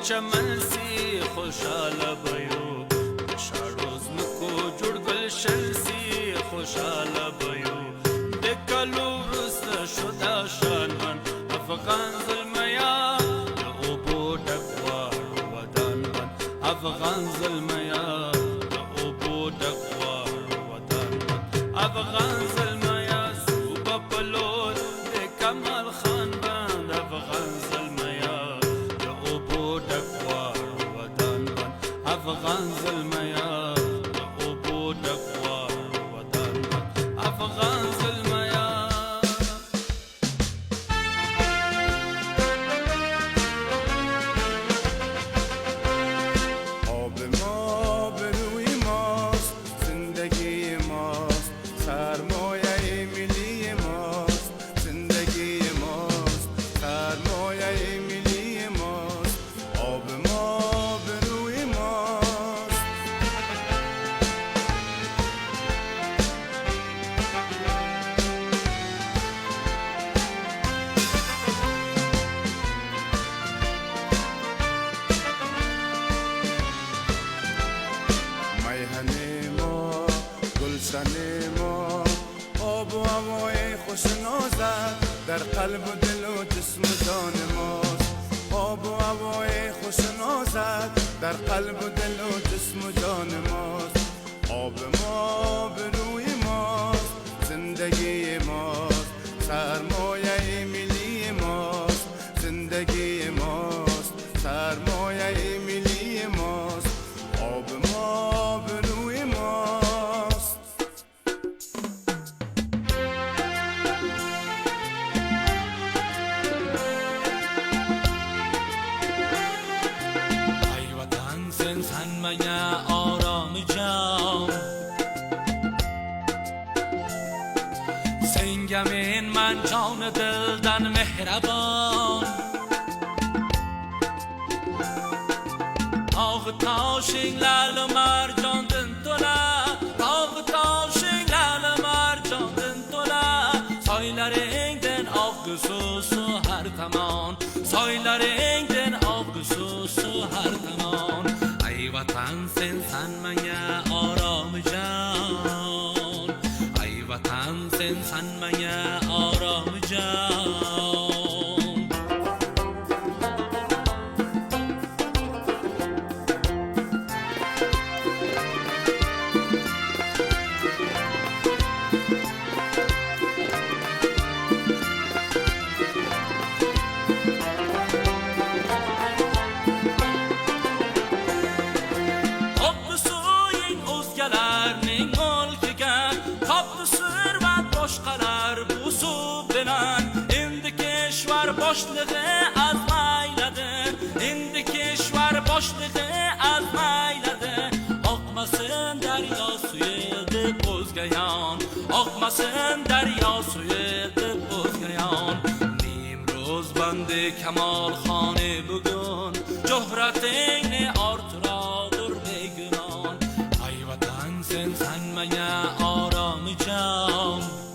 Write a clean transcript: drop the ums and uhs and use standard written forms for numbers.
چمن سی خوشاله بیو شاروز مکو جوړ گلشن سی خوشاله بیو دکلو رست شدا شانمن افغان ظلمیا اوبو ډکوار ودان من افغان ظلمیا اوبو ډکوار ودان من افغان ظلمیا صوبه پلور د کمال خان بند افغان ظلمیا اوبو ډکوار ودان من افغان ظلمیا اوبو ډکوار ودان من افغان ظلمیا آب ما به روی ماست، زندگی ماست، سرمایه ملی ماست، زندگی ماست، سرمایه ملی ماست. آب ما به روی ماست. میهن ما، گلشن ما، آب و هوای خوش نازد در قلب و دل و جسم و جان ماست. آب و هوای خوش نازد در قلب و دل و جسم و جان ماست. آب ما به روی ماست، زندگی ماست، سرمایه ملی ماست، زندگی ماست، سرمایه ملی ماست. آب ما به روی ماست. ای وطن سنسنمیا آرام جان سنگمین من جان دلدن مهربان Tağ taşinglarla marcandın tola Tağ taşinglarla marcandın tola Soylaringden avgısusu her zaman Soylaringden avgısusu her zaman Ey vatan sen sanmaya aramayacağım Ey vatan sen sanmaya aramayacağım boşluğu azmayladı İndi kişvar boşluğu azmayladı Akmasın derya suyu bozgayan Akmasın derya suyu bozgayan Nimroz bandı Kemal Xanı bugün Cöhretini artıradır begunan Ay vatan sen sanmaya aramayacağım